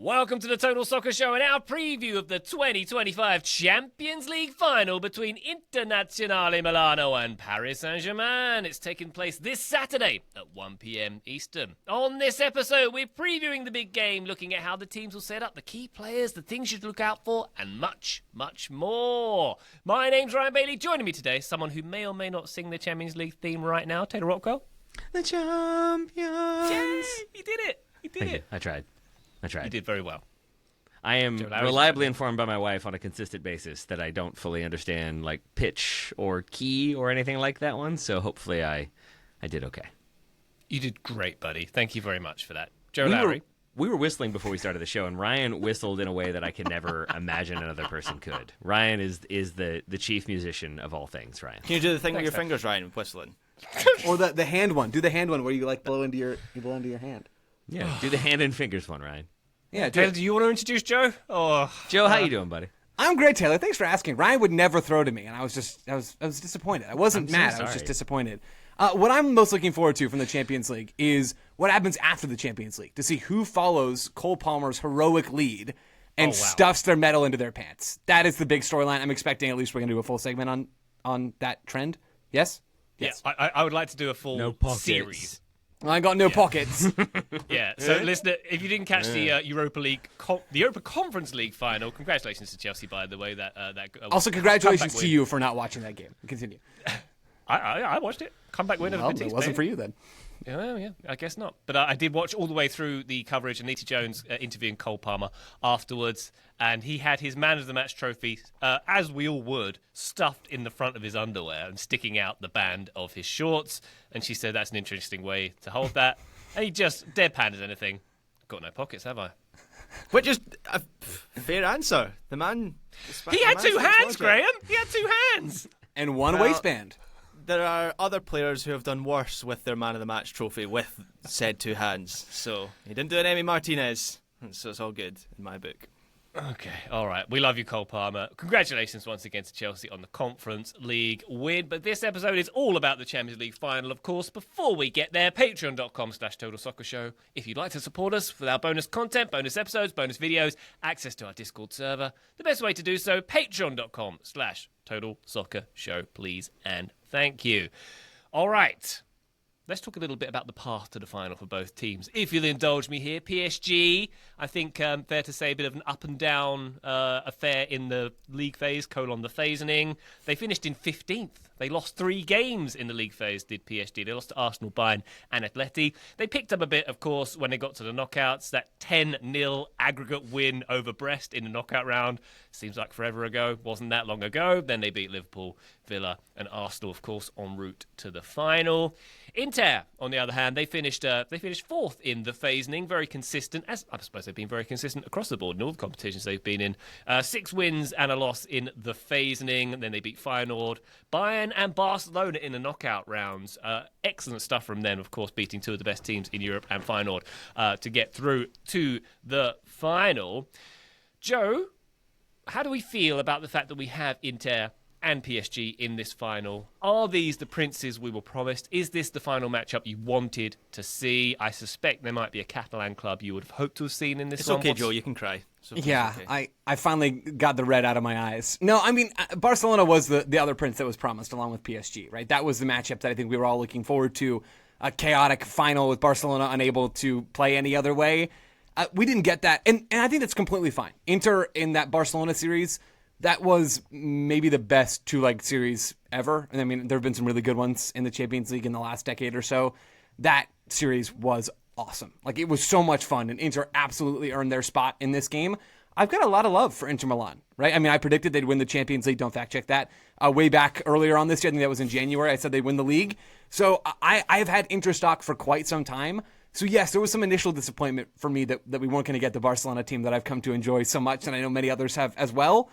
Welcome to the Total Soccer Show and our preview of the 2025 Champions League final between Internazionale Milano and Paris Saint-Germain. It's taking place this Saturday at 1 p.m. Eastern. On this episode, we're previewing the big game, looking at how the teams will set up, the key players, the things you should look out for, and much, much more. My name's Ryan Bailey. Joining me today, someone who may or may not sing the Champions League theme right now, Taylor Rockwell. The champions. Yay! You did it. You did it. I tried. You did very well. I am reliably informed by my wife on a consistent basis that I don't fully understand like pitch or key or anything like that one. So hopefully I did okay. You did great, buddy. Thank you very much for that. Joe Lowery. We were whistling before we started the show, and Ryan whistled in a way that I could never imagine another person could. Ryan is the chief musician of all things, Ryan. Can you do the thing with your fingers, Ryan, whistling? Or the hand one. Do the hand one where you like blow into your hand. Yeah, do the hand and fingers one, Ryan. Yeah, Taylor, do you want to introduce Joe? Joe, how you doing, buddy? I'm great, Taylor. Thanks for asking. Ryan would never throw to me, and I was disappointed. I wasn't mad. I was just disappointed. What I'm most looking forward to from the Champions League is what happens after the Champions League, to see who follows Cole Palmer's heroic lead and stuffs their medal into their pants. That is the big storyline. I'm expecting at least we're going to do a full segment on that trend. Yes? Yes. Yeah, I would like to do a full series. I got no pockets. Yeah. So, listener, if you didn't catch the Europa Conference League final, congratulations to Chelsea, by the way. Also, congratulations to you for not watching that game. Continue. I watched it. Comeback win over Betis. It wasn't for you then. Yeah, I guess not. But I did watch all the way through the coverage, Anita Jones interviewing Cole Palmer afterwards, and he had his Man of the Match trophy, as we all would, stuffed in the front of his underwear and sticking out the band of his shorts. And she said that's an interesting way to hold that. And he just deadpanned as anything. Got no pockets, have I? Which is a fair answer. The man... He had two hands, Graham! He had two hands! And one waistband. There are other players who have done worse with their Man of the Match trophy with said two hands. So he didn't do an Emi Martinez. So it's all good in my book. Okay, all right. We love you, Cole Palmer. Congratulations once again to Chelsea on the Conference League win. But this episode is all about the Champions League final, of course. Before we get there, patreon.com/Total Soccer Show. If you'd like to support us with our bonus content, bonus episodes, bonus videos, access to our Discord server, the best way to do so, patreon.com/Total Soccer Show, please and thank you. All right. Let's talk a little bit about the path to the final for both teams. If you'll indulge me here, PSG, I think fair to say a bit of an up and down affair in the league phase, the phasening. They finished in 15th. They lost 3 games in the league phase, did PSG. They lost to Arsenal, Bayern and Atleti. They picked up a bit, of course, when they got to the knockouts. That 10-0 aggregate win over Brest in the knockout round. Seems like forever ago. Wasn't that long ago. Then they beat Liverpool, Villa and Arsenal, of course, en route to the final. Inter, on the other hand, they finished 4th in the phasening. Very consistent, as I suppose they've been very consistent across the board in all the competitions they've been in. 6 wins and a loss in the phasening. And then they beat Feyenoord, Bayern and Barcelona in the knockout rounds. Excellent stuff from them, of course, beating 2 of the best teams in Europe and Feyenoord to get through to the final. Joe, how do we feel about the fact that we have Inter and PSG in this final? Are these the princes we were promised? Is this the final matchup you wanted to see? I suspect there might be a Catalan club you would have hoped to have seen in this It's one. okay, Joe, you can cry. Yeah, okay. I finally got the red out of my eyes. No, I mean, Barcelona was the other prince that was promised along with PSG, right? That was the matchup that I think we were all looking forward to. A chaotic final with Barcelona unable to play any other way. We didn't get that, and I think that's completely fine. Inter in that Barcelona series, that was maybe the best 2-leg series ever. And I mean, there have been some really good ones in the Champions League in the last decade or so. That series was awesome. Like, it was so much fun, and Inter absolutely earned their spot in this game. I've got a lot of love for Inter Milan, right? I mean, I predicted they'd win the Champions League. Don't fact check that. Way back earlier on this year, I think that was in January, I said they'd win the league. So I have had Inter stock for quite some time. So yes, there was some initial disappointment for me that we weren't going to get the Barcelona team that I've come to enjoy so much, and I know many others have as well.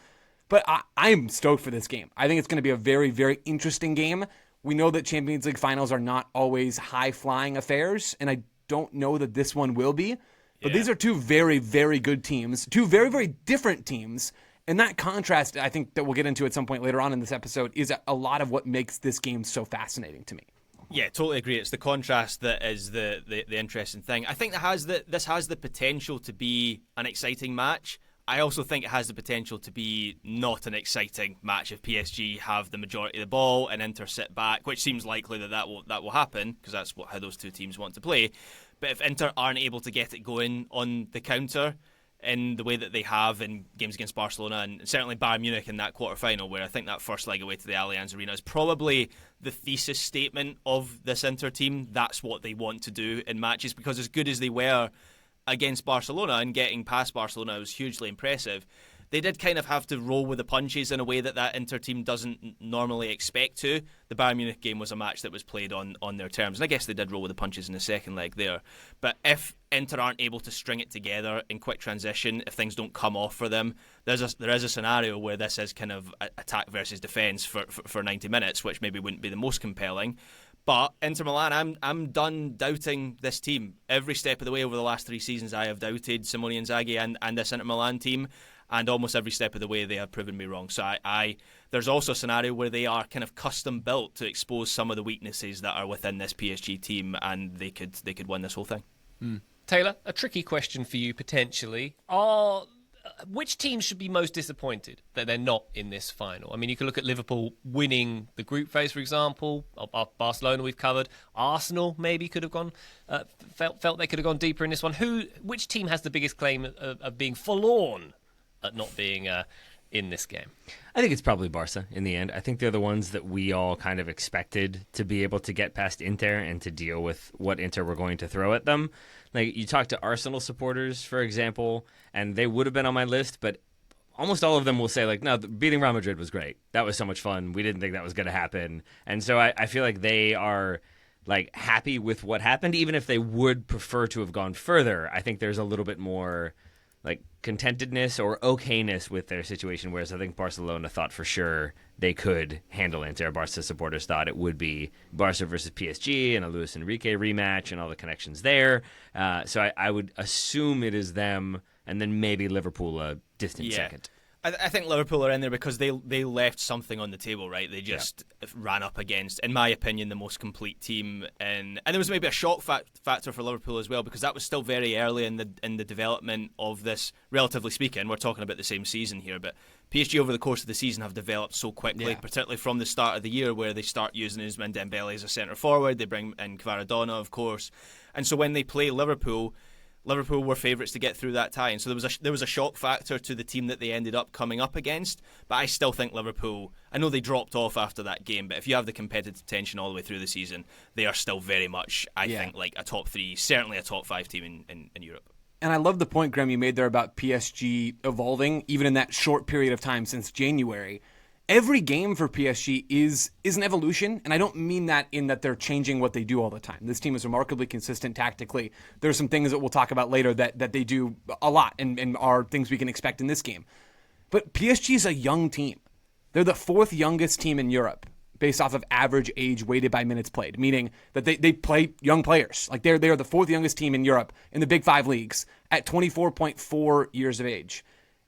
But I'm stoked for this game. I think it's going to be a very, very interesting game. We know that Champions League finals are not always high-flying affairs, and I don't know that this one will be. But these are 2 very, very good teams, 2 very, very different teams. And that contrast, I think, that we'll get into at some point later on in this episode, is a lot of what makes this game so fascinating to me. Yeah, totally agree. It's the contrast that is the interesting thing. I think this has the potential to be an exciting match. I also think it has the potential to be not an exciting match if PSG have the majority of the ball and Inter sit back, which seems likely that will happen because that's how those two teams want to play. But if Inter aren't able to get it going on the counter in the way that they have in games against Barcelona and certainly Bayern Munich in that quarter-final, where I think that first leg away to the Allianz Arena is probably the thesis statement of this Inter team. That's what they want to do in matches, because as good as they were against Barcelona and getting past Barcelona was hugely impressive, they did kind of have to roll with the punches in a way that Inter team doesn't normally expect to. The Bayern Munich game was a match that was played on their terms, and I guess they did roll with the punches in the second leg there. But if Inter aren't able to string it together in quick transition, if things don't come off for them, there is a scenario where this is kind of attack versus defence for 90 minutes, which maybe wouldn't be the most compelling. But Inter Milan, I'm done doubting this team. Every step of the way over the last 3 seasons, I have doubted Simone Inzaghi and this Inter Milan team, and almost every step of the way they have proven me wrong. So there's also a scenario where they are kind of custom built to expose some of the weaknesses that are within this PSG team, and they could win this whole thing. Taylor, a tricky question for you potentially. Which team should be most disappointed that they're not in this final? I mean, you can look at Liverpool winning the group phase, for example. Barcelona we've covered. Arsenal maybe could have gone, felt they could have gone deeper in this one. Which team has the biggest claim of being forlorn at not being in this game? I think it's probably Barca in the end. I think they're the ones that we all kind of expected to be able to get past Inter and to deal with what Inter were going to throw at them. Like, you talk to Arsenal supporters, for example, and they would have been on my list, but almost all of them will say, like, no, beating Real Madrid was great. That was so much fun. We didn't think that was going to happen. And so I feel like they are, like, happy with what happened, even if they would prefer to have gone further. I think there's a little bit more, like, contentedness or okayness with their situation, whereas I think Barcelona thought for sure they could handle Inter. Barca supporters thought it would be Barca versus PSG and a Luis Enrique rematch and all the connections there. So I would assume it is them, and then maybe Liverpool a distant second. I think Liverpool are in there because they left something on the table, right? They just ran up against, in my opinion, the most complete team, and there was maybe a shock factor for Liverpool as well, because that was still very early in the development of this. Relatively speaking, we're talking about the same season here, but PSG over the course of the season have developed so quickly, particularly from the start of the year, where they start using Ousmane Dembele as a centre forward. They bring in Kvaradona, of course, and so when they play Liverpool were favourites to get through that tie, and so there was a shock factor to the team that they ended up coming up against. But I still think Liverpool, I know they dropped off after that game, but if you have the competitive tension all the way through the season, they are still very much, I think, like a top 3, certainly a top 5 team in Europe. And I love the point, Graham, you made there about PSG evolving, even in that short period of time since January. Every game for PSG is an evolution, and I don't mean that in that they're changing what they do all the time. This team is remarkably consistent tactically. There are some things that we'll talk about later that they do a lot and are things we can expect in this game. But PSG is a young team. They're the 4th youngest team in Europe based off of average age weighted by minutes played, meaning that they play young players. Like they are the 4th youngest team in Europe in the Big 5 leagues at 24.4 years of age.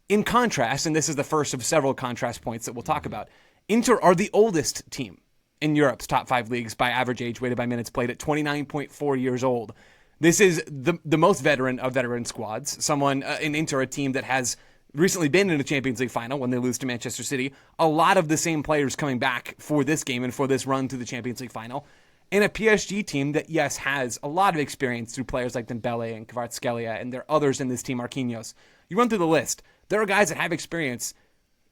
In contrast, and this is the first of several contrast points that we'll talk about, Inter are the oldest team in Europe's top 5 leagues by average age weighted by minutes played at 29.4 years old. This is the most veteran of veteran squads. Someone in Inter, a team that has recently been in the Champions League final when they lose to Manchester City. A lot of the same players coming back for this game and for this run to the Champions League final. And a PSG team that, yes, has a lot of experience through players like Dembele and Kvaratskhelia, and there are others in this team, Marquinhos. You run through the list. There are guys that have experience.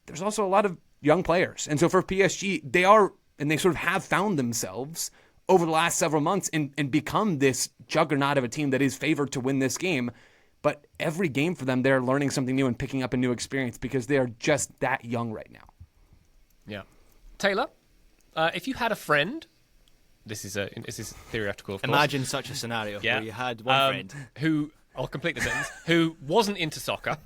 There's also a lot of young players. And so for PSG, they sort of have found themselves over the last several months and become this juggernaut of a team that is favored to win this game. But every game for them, they're learning something new and picking up a new experience because they are just that young right now. Yeah. Taylor, if you had a friend, this is theoretical, of course. Imagine such a scenario where you had one friend who... I'll complete the sentence. Who wasn't into soccer,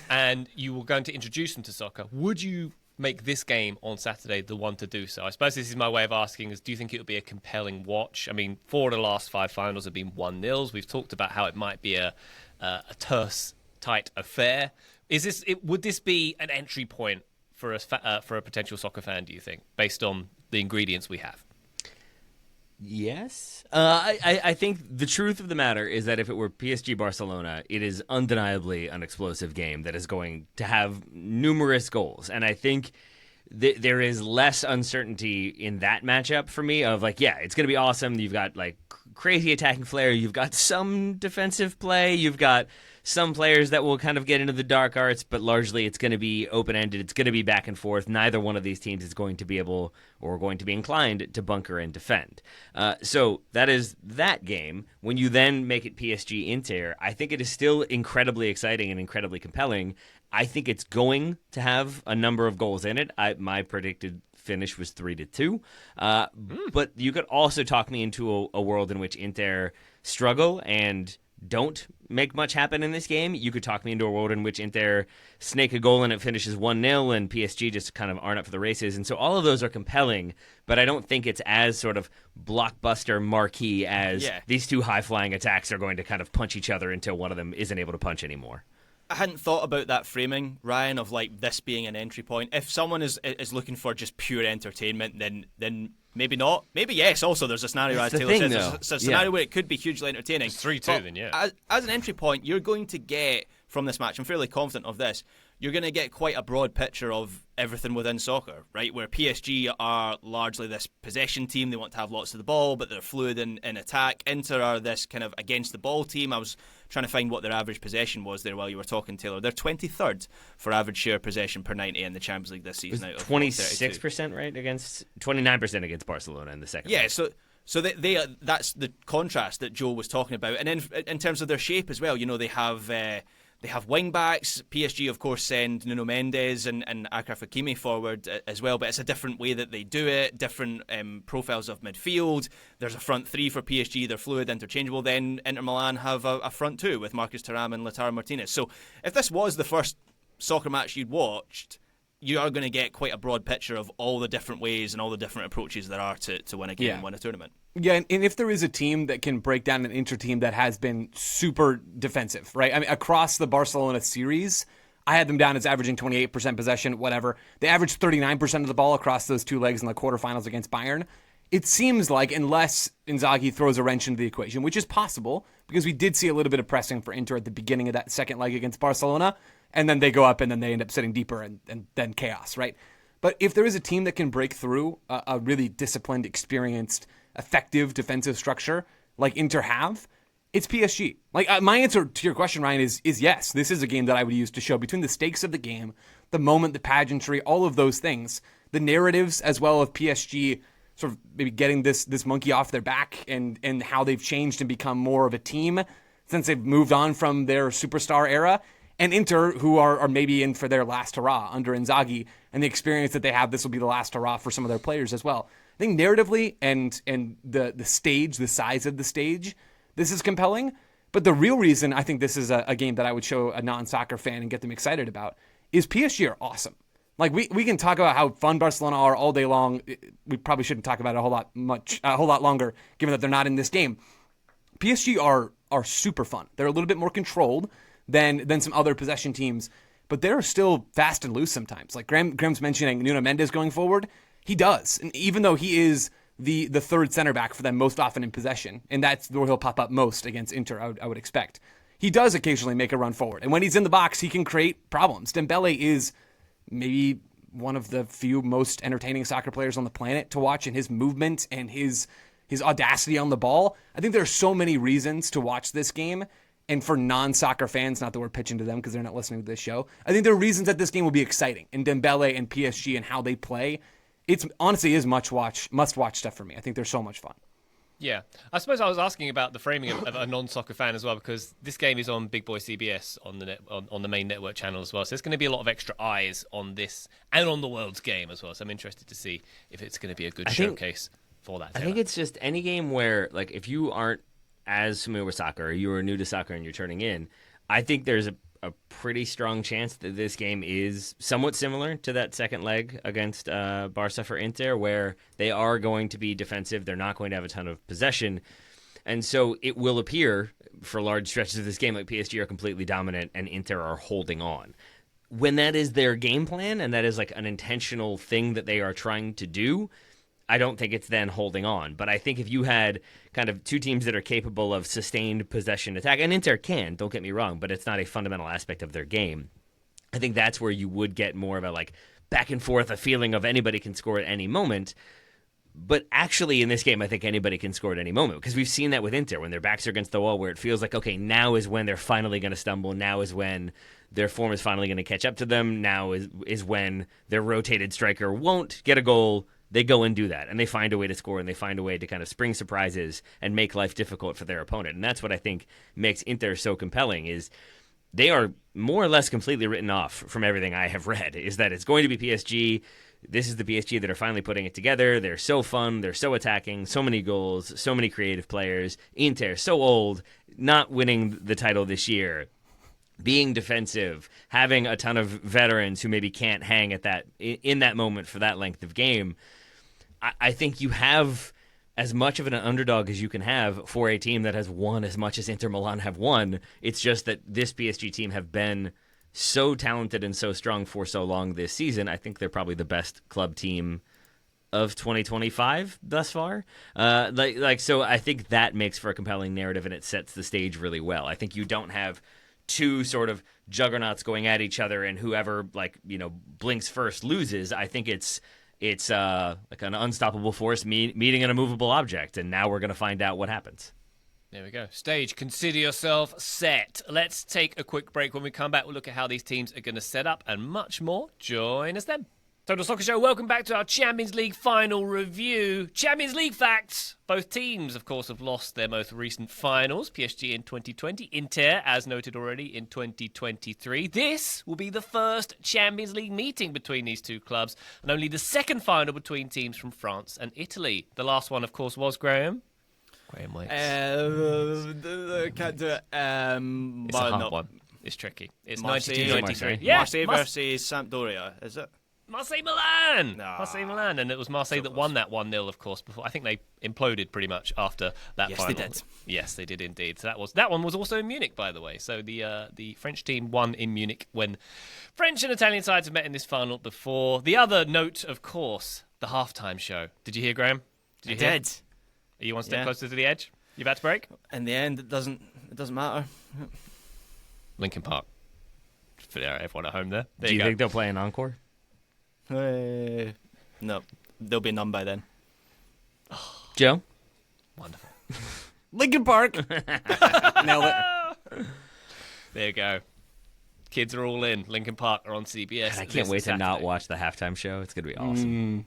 and you were going to introduce them to soccer. Would you make this game on Saturday the one to do so? I suppose this is my way of asking: do you think it would be a compelling watch? I mean, 4 of the last 5 finals have been 1-0s. We've talked about how it might be a terse, tight affair. Would this be an entry point for a potential soccer fan? Do you think, based on the ingredients we have? Yes. I think the truth of the matter is that if it were PSG Barcelona, it is undeniably an explosive game that is going to have numerous goals. And I think there is less uncertainty in that matchup for me of like, yeah, it's going to be awesome. You've got like crazy attacking flair. You've got some defensive play. You've got some players that will kind of get into the dark arts, but largely it's going to be open-ended. It's going to be back and forth. Neither one of these teams is going to be able or going to be inclined to bunker and defend. So that is that game. When you then make it PSG Inter, I think it is still incredibly exciting and incredibly compelling. I think it's going to have a number of goals in it. My predicted finish was 3-2. But you could also talk me into a world in which Inter struggle and don't make much happen in this game. You could talk me into a world in which Inter snake a goal and it finishes 1-0 and PSG just kind of aren't up for the races. And so all of those are compelling, but I don't think it's as sort of blockbuster marquee as these two high-flying attacks are going to kind of punch each other until one of them isn't able to punch anymore. I hadn't thought about that framing, Ryan, of like this being an entry point. If someone is looking for just pure entertainment, then maybe not. Maybe yes. Also, there's a scenario, as Taylor says, there's a scenario where it could be hugely entertaining. It's 3-2 then, yeah. As an entry point, you're going to get from this match, I'm fairly confident of this, you're going to get quite a broad picture of everything within soccer, right? Where PSG are largely this possession team. They want to have lots of the ball, but they're fluid in attack. Inter are this kind of against the ball team. I was trying to find what their average possession was there while you were talking, Taylor. They're 23rd for average share possession per 90 in the Champions League this season. Out of 26%, right? Against 29% against Barcelona in the second. Yeah, so they that's the contrast that Joe was talking about. And then in terms of their shape as well, you know, they have wing backs. PSG, of course, send Nuno Mendes and Achraf Hakimi forward as well, but it's a different way that they do it, different profiles of midfield. There's a front three for PSG. They're fluid, interchangeable. Then Inter Milan have a front two with Marcus Thuram and Lautaro Martinez. So if this was the first soccer match you'd watched, you are going to get quite a broad picture of all the different ways and all the different approaches there are to win a game and win a tournament. Yeah, and if there is a team that can break down an Inter team that has been super defensive, right? I mean, across the Barcelona series, I had them down as averaging 28% possession, whatever. They averaged 39% of the ball across those two legs in the quarterfinals against Bayern. It seems like, unless Inzaghi throws a wrench into the equation, which is possible, because we did see a little bit of pressing for Inter at the beginning of that second leg against Barcelona, and then they go up and then they end up sitting deeper and then chaos, right? But if there is a team that can break through a really disciplined, experienced, effective defensive structure like Inter have, it's PSG. Like my answer to your question, Ryan, is yes. This is a game that I would use to show between the stakes of the game, the moment, the pageantry, all of those things, the narratives as well of PSG sort of maybe getting this monkey off their back and how they've changed and become more of a team since they've moved on from their superstar era. And Inter, who are maybe in for their last hurrah under Inzaghi, and the experience that they have, this will be the last hurrah for some of their players as well. I think narratively and the stage, the size of the stage, this is compelling. But the real reason I think this is a game that I would show a non-soccer fan and get them excited about is PSG are awesome. Like we can talk about how fun Barcelona are all day long. We probably shouldn't talk about it a whole lot longer, given that they're not in this game. PSG are super fun. They're a little bit more controlled than some other possession teams, but they're still fast and loose sometimes. Like Graham's mentioning Nuno Mendes going forward. He does. And even though he is the third center back for them most often in possession, and that's where he'll pop up most against Inter, I would expect, he does occasionally make a run forward. And when he's in the box, he can create problems. Dembele is maybe one of the few most entertaining soccer players on the planet to watch, and his movement and his audacity on the ball. I think there are so many reasons to watch this game. And for non-soccer fans, not that we're pitching to them because they're not listening to this show, I think there are reasons that this game will be exciting. And Dembele and PSG and how they play, it's honestly is must-watch stuff for me. I think they're so much fun. Yeah. I suppose I was asking about the framing of a non-soccer fan as well, because this game is on Big Boy CBS on the main network channel as well. So there's going to be a lot of extra eyes on this and on the World's game as well. So I'm interested to see if it's going to be a good showcase for that. I think it's just any game where, like, if you aren't as familiar with soccer, or you are new to soccer and you're turning in, I think there's a pretty strong chance that this game is somewhat similar to that second leg against Barca for Inter, where they are going to be defensive. They're not going to have a ton of possession. And so it will appear for large stretches of this game like PSG are completely dominant and Inter are holding on. When that is their game plan and that is like an intentional thing that they are trying to do, I don't think it's then holding on. But I think if you had kind of two teams that are capable of sustained possession attack, and Inter can, don't get me wrong, but it's not a fundamental aspect of their game. I think that's where you would get more of a like back and forth, a feeling of anybody can score at any moment. But actually, in this game, I think anybody can score at any moment because we've seen that with Inter when their backs are against the wall, where it feels like, okay, now is when they're finally going to stumble. Now is when their form is finally going to catch up to them. Now is when their rotated striker won't get a goal. They go and do that, and they find a way to score, and they find a way to kind of spring surprises and make life difficult for their opponent. And that's what I think makes Inter so compelling is they are more or less completely written off from everything I have read, is that it's going to be PSG. This is the PSG that are finally putting it together. They're so fun. They're so attacking. So many goals. So many creative players. Inter, so old, not winning the title this year. Being defensive, having a ton of veterans who maybe can't hang at that in that moment for that length of game. I think you have as much of an underdog as you can have for a team that has won as much as Inter Milan have won. It's just that this PSG team have been so talented and so strong for so long this season. I think they're probably the best club team of 2025 thus far. So I think that makes for a compelling narrative, and it sets the stage really well. I think you don't have two sort of juggernauts going at each other, and whoever blinks first loses. I think it's like an unstoppable force meeting an immovable object, and now we're going to find out what happens. There we go. Stage, consider yourself set. Let's take a quick break. When we come back, we'll look at how these teams are going to set up and much more. Join us then. Total Soccer Show, welcome back to our Champions League final review. Champions League facts. Both teams, of course, have lost their most recent finals. PSG in 2020, Inter, as noted already, in 2023. This will be the first Champions League meeting between these two clubs, and only the second final between teams from France and Italy. The last one, of course, was Graham Waits. Can't do it. It's a hard one. It's tricky. It's Marseille. 92-93. Yeah, Marseille versus Sampdoria, is it? Marseille-Milan! Nah. Marseille-Milan, and it was Marseille that won that 1-0, of course, before. I think they imploded pretty much after that Yes, final. they did. Yes, they did indeed. So that one was also in Munich, by the way. So the French team won in Munich when French and Italian sides have met in this final before. The other note, of course, the halftime show. Did you hear, Graham? I did. Are you one step closer to the edge? You about to break? In the end, it doesn't matter. Lincoln Park. For everyone at home there. Do you think they'll play an encore? No, there'll be none by then. Joe? Wonderful. Lincoln Park. Nailed it. There you go. Kids are all in. Lincoln Park are on CBS. God, I can't wait to not watch the halftime show. It's going to be awesome.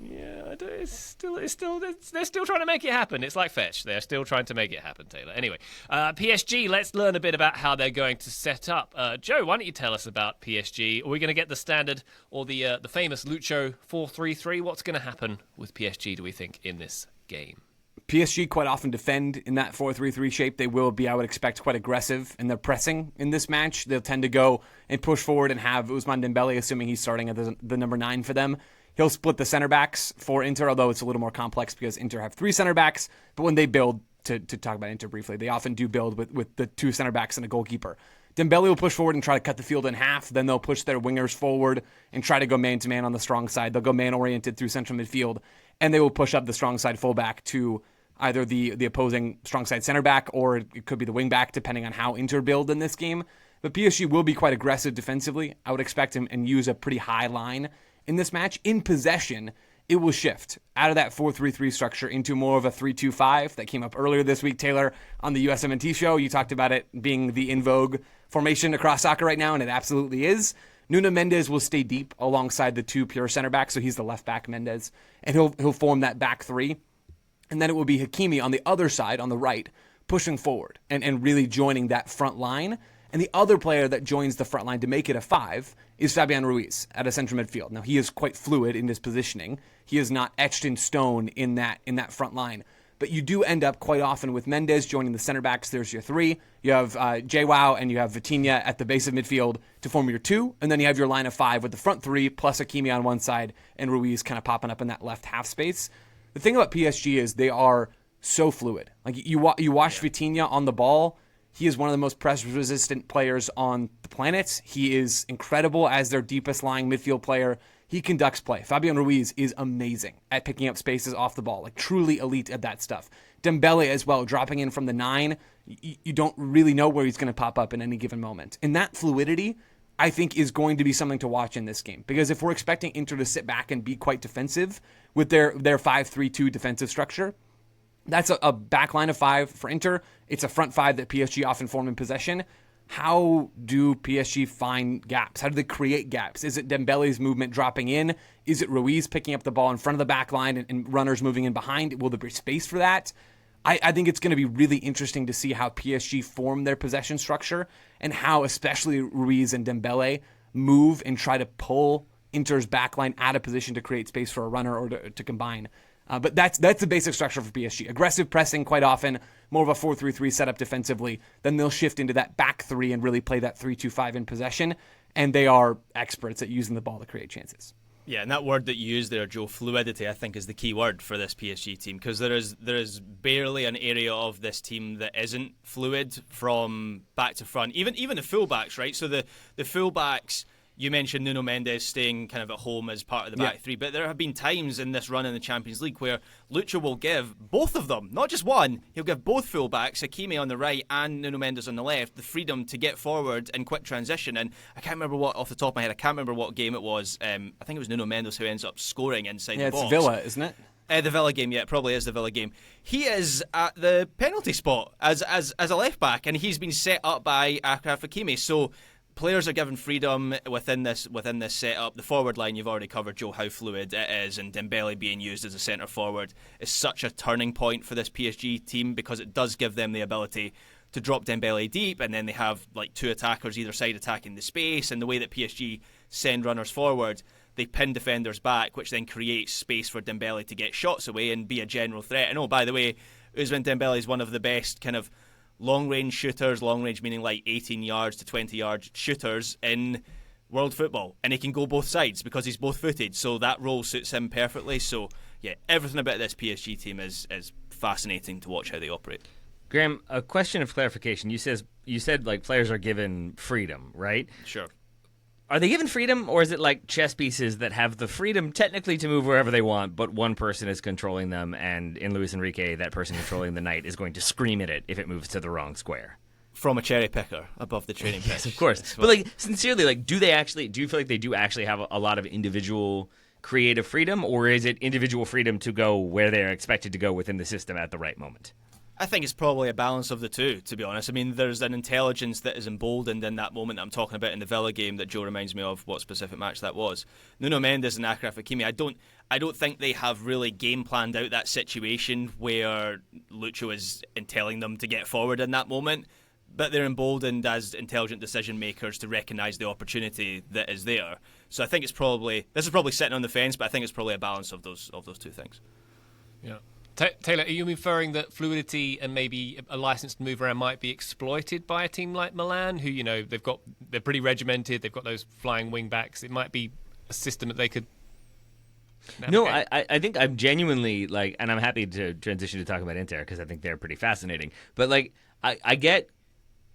Yeah, I do. They're still trying to make it happen. It's like Fetch. They're still trying to make it happen, Taylor. Anyway, PSG, let's learn a bit about how they're going to set up. Joe, why don't you tell us about PSG? Are we going to get the standard or the famous Lucho 4-3-3? What's going to happen with PSG, do we think, in this game? PSG quite often defend in that 4-3-3 shape. They will be, I would expect, quite aggressive in their pressing in this match. They'll tend to go and push forward and have Ousmane Dembele, assuming he's starting at the number 9 for them. He'll split the center backs for Inter, although it's a little more complex because Inter have 3 center backs. But when they build, to talk about Inter briefly, they often do build with the 2 center backs and a goalkeeper. Dembele will push forward and try to cut the field in half. Then they'll push their wingers forward and try to go man-to-man on the strong side. They'll go man-oriented through central midfield, and they will push up the strong side fullback to either the opposing strong side center back, or it could be the wing back, depending on how Inter build in this game. But PSG will be quite aggressive defensively. I would expect him and use a pretty high line in this match. In possession, it will shift out of that 4-3-3 structure into more of a 3-2-5 that came up earlier this week, Taylor, on the USMNT show. You talked about it being the in vogue formation across soccer right now, and it absolutely is. Nuno Mendes will stay deep alongside the 2 pure center backs, so he's the left back, Mendes, and he'll form that back 3. And then it will be Hakimi on the other side, on the right, pushing forward and really joining that front line. And the other player that joins the front line to make it a 5 is Fabian Ruiz at a central midfield. Now, he is quite fluid in his positioning. He is not etched in stone in that front line. But you do end up quite often with Mendes joining the center backs. There's your 3. You have João and you have Vitinha at the base of midfield to form your 2. And then you have your line of 5 with the front 3 plus Hakimi on one side and Ruiz kind of popping up in that left half space. The thing about PSG is they are so fluid. Like you watch Vitinha on the ball. He is one of the most press-resistant players on the planet. He is incredible as their deepest lying midfield player. he conducts play. Fabian Ruiz is amazing at picking up spaces off the ball, like truly elite at that stuff. Dembele as well, dropping in from the 9. You don't really know where he's going to pop up in any given moment. And that fluidity, I think, is going to be something to watch in this game. Because if we're expecting Inter to sit back and be quite defensive with their 5-3-2 defensive structure, that's a back line of 5 for Inter. It's a front 5 that PSG often form in possession. How do PSG find gaps? How do they create gaps? Is it Dembele's movement dropping in? Is it Ruiz picking up the ball in front of the back line and runners moving in behind? Will there be space for that? I think it's going to be really interesting to see how PSG form their possession structure and how especially Ruiz and Dembele move and try to pull Inter's backline out of position to create space for a runner or to combine. But that's the basic structure for PSG. Aggressive pressing quite often, more of a 4-3-3 setup defensively. Then they'll shift into that back 3 and really play that 3-2-5 in possession. And they are experts at using the ball to create chances. Yeah, and that word that you used there, Joe, fluidity, I think is the key word for this PSG team, because there is barely an area of this team that isn't fluid from back to front. Even the fullbacks, right? So the fullbacks, you mentioned Nuno Mendes staying kind of at home as part of the back 3, but there have been times in this run in the Champions League where Lucho will give both of them, not just one, he'll give both fullbacks, Hakimi on the right and Nuno Mendes on the left, the freedom to get forward in quick transition. And I can't remember off the top of my head, I can't remember what game it was. I think it was Nuno Mendes who ends up scoring inside the box. Yeah, it's Villa, isn't it? The Villa game, yeah, it probably is the Villa game. He is at the penalty spot as a left back, and he's been set up by Achraf Hakimi. So players are given freedom within this setup. The forward line, you've already covered, Joe, how fluid it is, and Dembele being used as a centre forward is such a turning point for this PSG team because it does give them the ability to drop Dembele deep, and then they have like 2 attackers either side attacking the space, and the way that PSG send runners forward, they pin defenders back, which then creates space for Dembele to get shots away and be a general threat. And oh, by the way, Ousmane Dembele is one of the best kind of long-range shooters, long-range meaning like 18 yards to 20-yard shooters in world football. And he can go both sides because he's both-footed, so that role suits him perfectly. So, yeah, everything about this PSG team is fascinating to watch how they operate. Graham, a question of clarification. You said like players are given freedom, right? Sure. Are they given freedom, or is it like chess pieces that have the freedom technically to move wherever they want, but one person is controlling them, and in Luis Enrique, that person controlling the knight is going to scream at it if it moves to the wrong square? From a cherry picker above the training pitch. Yes, of course. But like, sincerely, like, do you feel like they do actually have a lot of individual creative freedom, or is it individual freedom to go where they're expected to go within the system at the right moment? I think it's probably a balance of the two, to be honest. I mean, there's an intelligence that is emboldened in that moment that I'm talking about in the Villa game that Joe reminds me of what specific match that was. Nuno Mendes and Achraf Hakimi, I don't think they have really game planned out that situation where Lucho is telling them to get forward in that moment, but they're emboldened as intelligent decision makers to recognise the opportunity that is there. So I think this is probably sitting on the fence, but I think it's probably a balance of those two things. Yeah. Taylor, are you inferring that fluidity and maybe a license to move around might be exploited by a team like Milan, who, they're pretty regimented, they've got those flying wing backs? It might be a system that they could navigate. No, I think I'm genuinely like, and I'm happy to transition to talk about Inter because I think they're pretty fascinating. But like, I get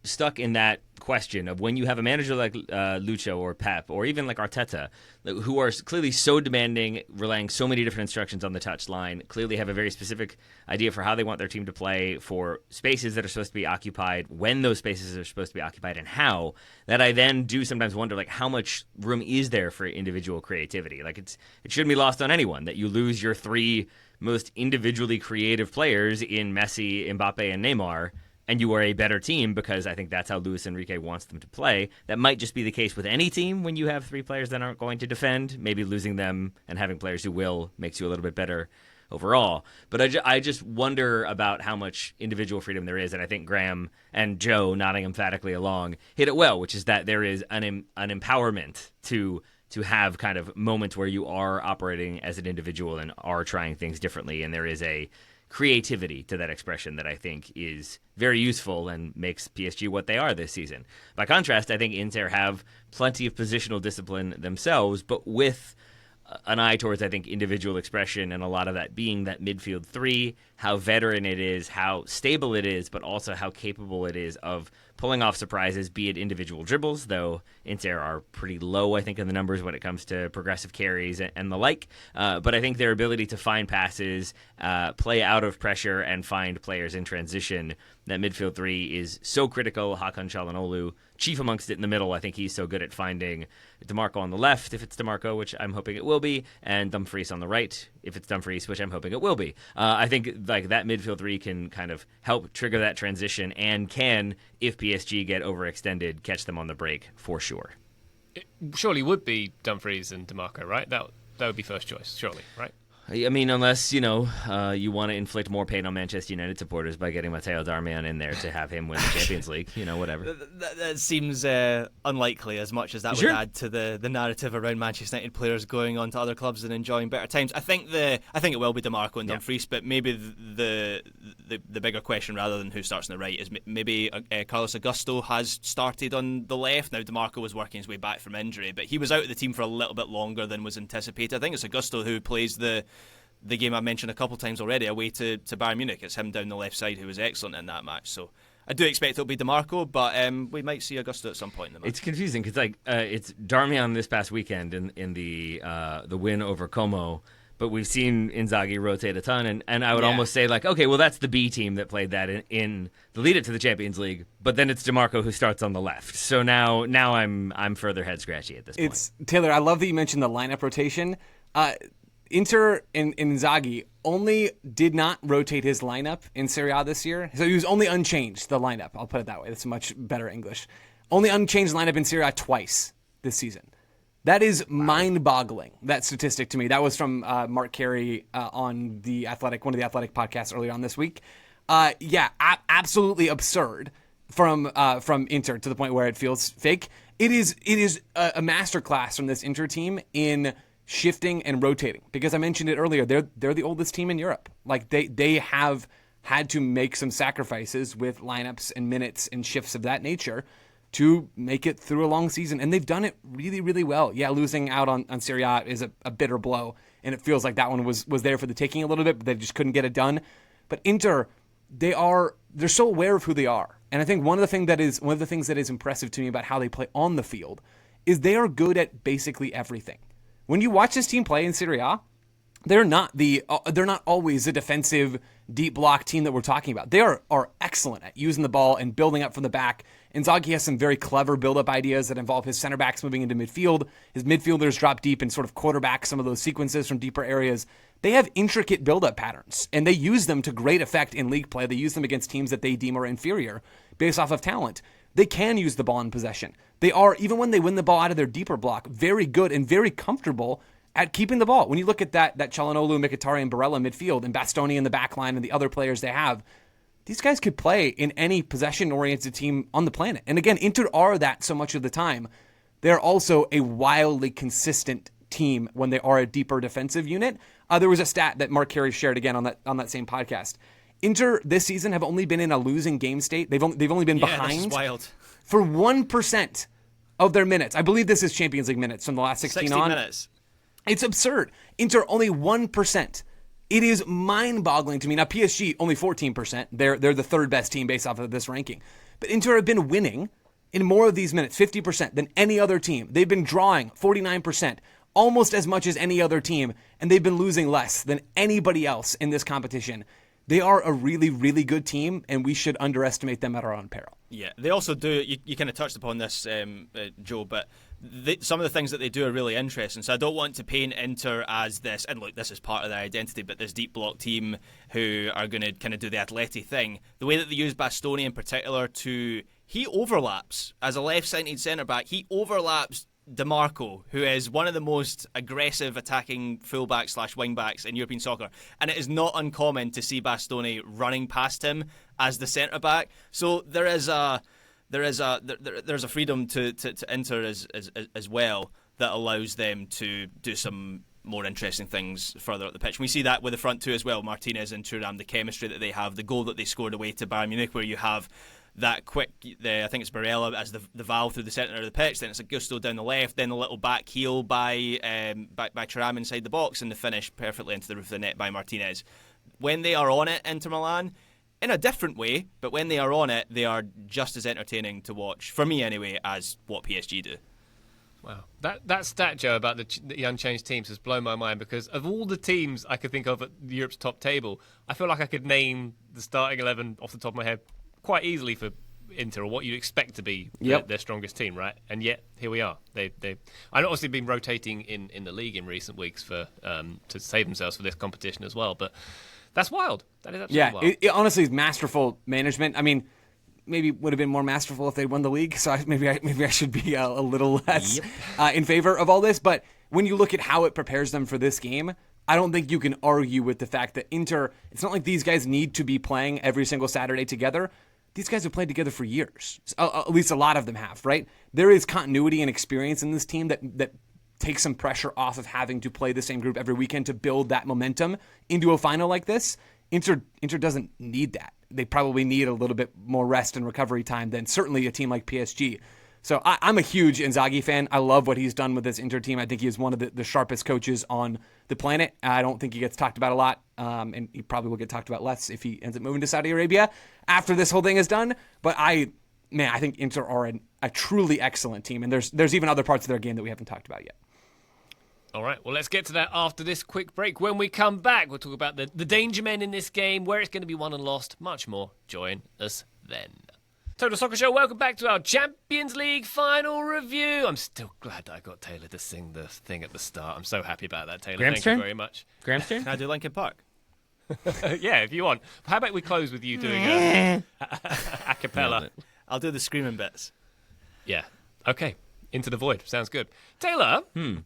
stuck in that question of when you have a manager like Lucho or Pep or even like Arteta, who are clearly so demanding, relying so many different instructions on the touchline, clearly have a very specific idea for how they want their team to play, for spaces that are supposed to be occupied, when those spaces are supposed to be occupied, and how, that I then do sometimes wonder like how much room is there for individual creativity. Like it shouldn't be lost on anyone that you lose your 3 most individually creative players in Messi, Mbappe, and Neymar, and you are a better team because I think that's how Luis Enrique wants them to play. That might just be the case with any team when you have 3 players that aren't going to defend. Maybe losing them and having players who will makes you a little bit better overall. But I just wonder about how much individual freedom there is, and I think Graham and Joe, nodding emphatically along, hit it well, which is that there is an empowerment to have kind of moments where you are operating as an individual and are trying things differently, and there is a creativity to that expression that I think is very useful and makes PSG what they are this season. By contrast, I think Inter have plenty of positional discipline themselves, but with an eye towards, I think, individual expression, and a lot of that being that midfield 3, how veteran it is, how stable it is, but also how capable it is of pulling off surprises, be it individual dribbles, though Inter are pretty low, I think, in the numbers when it comes to progressive carries and the like. But I think their ability to find passes, play out of pressure, and find players in transition, that midfield three is so critical. Hakan Çalhanoğlu, chief amongst it in the middle. I think he's so good at finding DeMarco on the left, if it's DeMarco, which I'm hoping it will be, and Dumfries on the right, if it's Dumfries, which I'm hoping it will be. I think like that midfield three can kind of help trigger that transition and can, if PSG get overextended, catch them on the break for sure. It surely would be Dumfries and DeMarco, right? That would be first choice, surely, right? I mean, unless, you want to inflict more pain on Manchester United supporters by getting Matteo Darmian in there to have him win the Champions League, whatever. That seems unlikely, as much as that would add to the narrative around Manchester United players going on to other clubs and enjoying better times. I think it will be DeMarco and Dumfries, but maybe the bigger question, rather than who starts on the right, is maybe Carlos Augusto has started on the left. Now, DeMarco was working his way back from injury, but he was out of the team for a little bit longer than was anticipated. I think it's Augusto who plays the game I mentioned a couple of times already, away to Bayern Munich. It's him down the left side who was excellent in that match. So I do expect it'll be DeMarco, but we might see Augusto at some point in the match. It's confusing because it's Darmian this past weekend in the win over Como, but we've seen Inzaghi rotate a ton, and I would almost say okay, well that's the B team that played that in the lead up to the Champions League, but then it's DeMarco who starts on the left. So now I'm further head scratchy at this point. It's Taylor. I love that you mentioned the lineup rotation. Inter and Inzaghi only did not rotate his lineup in Serie A this year. So he was only unchanged, the lineup. I'll put it that way. That's much better English. Only unchanged lineup in Serie A twice this season. That is mind-boggling, that statistic to me. That was from Mark Carey on The Athletic, one of the Athletic podcasts earlier on this week. Absolutely absurd from Inter to the point where it feels fake. It is a masterclass from this Inter team in shifting and rotating, because I mentioned it earlier, they're the oldest team in Europe. They have had to make some sacrifices with lineups and minutes and shifts of that nature to make it through a long season, and they've done it really, really well. Yeah, losing out on Serie A is a bitter blow, and it feels like that one was there for the taking a little bit, but they just couldn't get it done. But Inter, they're so aware of who they are, and I think one of the things that is impressive to me about how they play on the field is they are good at basically everything. When you watch this team play in Serie A, they're not always a defensive deep block team that we're talking about. They are excellent at using the ball and building up from the back. Inzaghi has some very clever build-up ideas that involve his center backs moving into midfield. His midfielders drop deep and sort of quarterback some of those sequences from deeper areas. They have intricate build-up patterns, and they use them to great effect in league play. They use them against teams that they deem are inferior based off of talent. They can use the ball in possession. They are, even when they win the ball out of their deeper block, very good and very comfortable at keeping the ball. When you look at that Çalhanoğlu, Mkhitaryan, and Barella midfield, and Bastoni in the back line and the other players they have, these guys could play in any possession-oriented team on the planet. And again, Inter are that so much of the time. They're also a wildly consistent team when they are a deeper defensive unit. There was a stat that Mark Carey shared again on that same podcast. Inter this season have only been in a losing game state. They've only been behind this is wild. For 1% of their minutes. I believe this is Champions League minutes from the last 16 on. Minutes. It's absurd. Inter only 1%. It is mind-boggling to me. Now PSG only 14%. They're the third best team based off of this ranking. But Inter have been winning in more of these minutes, 50%, than any other team. They've been drawing 49%, almost as much as any other team, and they've been losing less than anybody else in this competition. They are a really, really good team, and we should underestimate them at our own peril. Yeah, they also do, you kind of touched upon this, Joe, but some of the things that they do are really interesting. So I don't want to paint Inter as this, and look, this is part of their identity, but this deep block team who are going to kind of do the Atleti thing. The way that they use Bastoni in particular he overlaps as a left-sided centre-back. He overlaps DeMarco, who is one of the most aggressive attacking fullbacks / wingbacks in European soccer, and it is not uncommon to see Bastoni running past him as the centre back. So there's a freedom to Inter as well that allows them to do some more interesting things further up the pitch. We see that with the front two as well. Martinez and Thuram, the chemistry that they have, the goal that they scored away to Bayern Munich, where you have that quick, I think it's Barella as the valve through the centre of the pitch, then it's Augusto down the left, then a little back heel by Thuram inside the box, and the finish perfectly into the roof of the net by Martinez. When they are on it, Inter Milan, in a different way, but when they are on it, they are just as entertaining to watch, for me anyway, as what PSG do. Wow. That stat, Joe, about the unchanged teams has blown my mind, because of all the teams I could think of at Europe's top table, I feel like I could name the starting 11 off the top of my head quite easily for Inter, or what you'd expect to be their strongest team, right? And yet, here we are. They've obviously been rotating in the league in recent weeks to save themselves for this competition as well, but that's wild. That is absolutely wild. It honestly is masterful management. I mean, maybe would have been more masterful if they won the league. So maybe I should be a little less in favor of all this. But when you look at how it prepares them for this game, I don't think you can argue with the fact that Inter, it's not like these guys need to be playing every single Saturday together. These guys have played together for years. At least a lot of them have, right? There is continuity and experience in this team that takes some pressure off of having to play the same group every weekend to build that momentum into a final like this. Inter doesn't need that. They probably need a little bit more rest and recovery time than certainly a team like PSG. So I'm a huge Inzaghi fan. I love what he's done with this Inter team. I think he is one of the sharpest coaches on the planet. I don't think he gets talked about a lot, and he probably will get talked about less if he ends up moving to Saudi Arabia after this whole thing is done. But I think Inter are a truly excellent team, and there's even other parts of their game that we haven't talked about yet. All right, well, let's get to that after this quick break. When we come back, we'll talk about the danger men in this game, where it's going to be won and lost, much more. Join us then. Total Soccer Show, welcome back to our Champions League final review. I'm still glad that I got Taylor to sing the thing at the start. I'm so happy about that, Taylor. Graham's Thank you very much. Graham's turn? Can I do Linkin Park? Yeah, if you want. How about we close with you doing a cappella? I'll do the screaming bits. Yeah. Okay. Into the void. Sounds good. Taylor,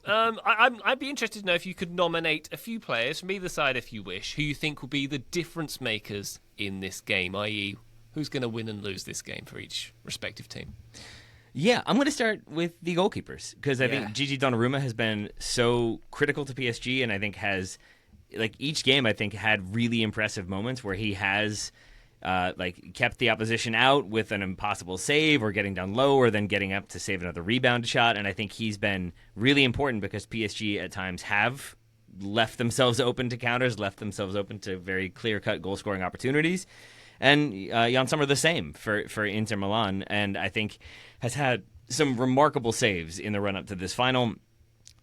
I'd be interested to know if you could nominate a few players from either side, if you wish, who you think will be the difference makers in this game, i.e., who's going to win and lose this game for each respective team? Yeah, I'm going to start with the goalkeepers, because I think Gigi Donnarumma has been so critical to PSG, and I think has, like, each game, I think, had really impressive moments where he has kept the opposition out with an impossible save, or getting down low, or then getting up to save another rebound shot. And I think he's been really important, because PSG at times have left themselves open to counters, left themselves open to very clear-cut goal-scoring opportunities. And Jan Sommer the same for Inter Milan, and I think has had some remarkable saves in the run-up to this final,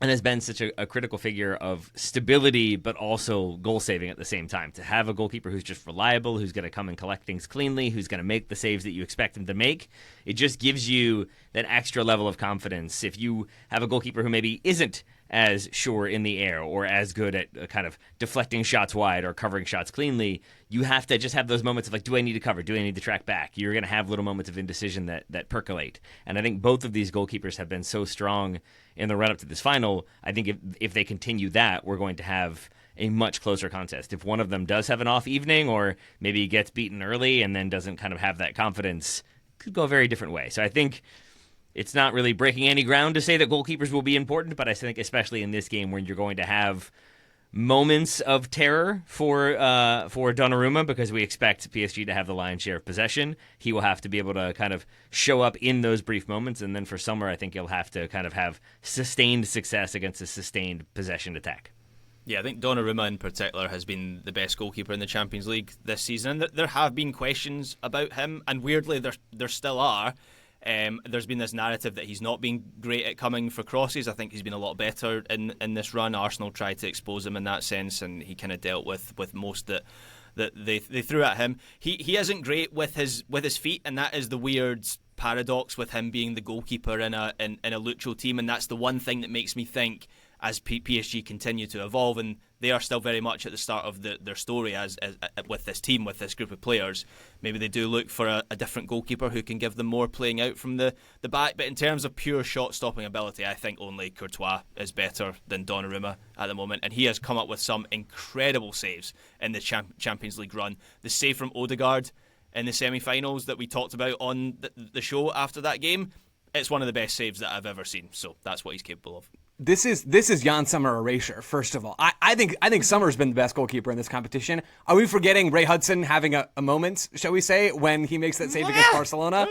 and has been such a critical figure of stability, but also goal-saving at the same time. To have a goalkeeper who's just reliable, who's going to come and collect things cleanly, who's going to make the saves that you expect him to make, it just gives you that extra level of confidence. If you have a goalkeeper who maybe isn't as sure in the air, or as good at kind of deflecting shots wide or covering shots cleanly, you have to just have those moments of, like, do I need to cover? Do I need to track back? You're going to have little moments of indecision that percolate. And I think both of these goalkeepers have been so strong in the run-up to this final. I think if they continue that, we're going to have a much closer contest. If one of them does have an off evening, or maybe gets beaten early and then doesn't kind of have that confidence, it could go a very different way. So I think it's not really breaking any ground to say that goalkeepers will be important, but I think especially in this game, when you're going to have moments of terror for Donnarumma, because we expect PSG to have the lion's share of possession, he will have to be able to kind of show up in those brief moments. And then for Sommer, I think he'll have to kind of have sustained success against a sustained possession attack. Yeah, I think Donnarumma in particular has been the best goalkeeper in the Champions League this season. And there have been questions about him, and weirdly there still are. There's been this narrative that he's not been great at coming for crosses. I think he's been a lot better in this run. Arsenal tried to expose him in that sense, and he kind of dealt with most that they threw at him. He isn't great with his feet, and that is the weird paradox with him being the goalkeeper in a Lucho team, and that's the one thing that makes me think, as PSG continue to evolve, and they are still very much at the start of their story as with this team, with this group of players, maybe they do look for a different goalkeeper who can give them more playing out from the back. But in terms of pure shot-stopping ability, I think only Courtois is better than Donnarumma at the moment, and he has come up with some incredible saves in the Champions League run. The save from Odegaard in the semi-finals that we talked about on the show after that game, it's one of the best saves that I've ever seen, so that's what he's capable of. This is Jan Sommer erasure, first of all. I think Sommer's been the best goalkeeper in this competition. Are we forgetting Ray Hudson having a moment, shall we say, when he makes that save against Barcelona?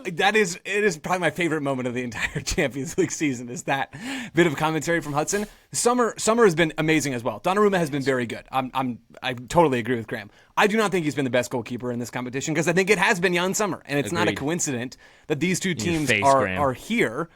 It is probably my favorite moment of the entire Champions League season, is that bit of commentary from Hudson. Summer has been amazing as well. Donnarumma has been very good. I totally agree with Graham. I do not think he's been the best goalkeeper in this competition because I think it has been Jan Sommer, and it's not a coincidence that these two teams are here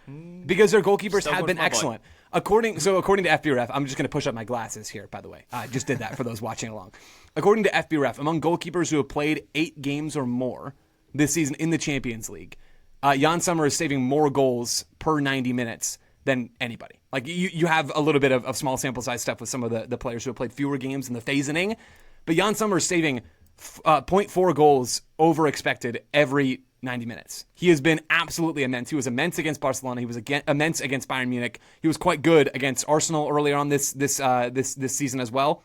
because their goalkeepers have been excellent. According to FBref, I'm just going to push up my glasses here. By the way, I just did that for those watching along. According to FBref, among goalkeepers who have played 8 games or more this season in the Champions League, Jan Sommer is saving more goals per 90 minutes than anybody. Like, you have a little bit of small sample size stuff with some of the players who have played fewer games in the phasing, but Jan Sommer is saving 0.4 goals over expected every 90 minutes. He has been absolutely immense. He was immense against Barcelona. He was immense against Bayern Munich. He was quite good against Arsenal earlier on this season as well.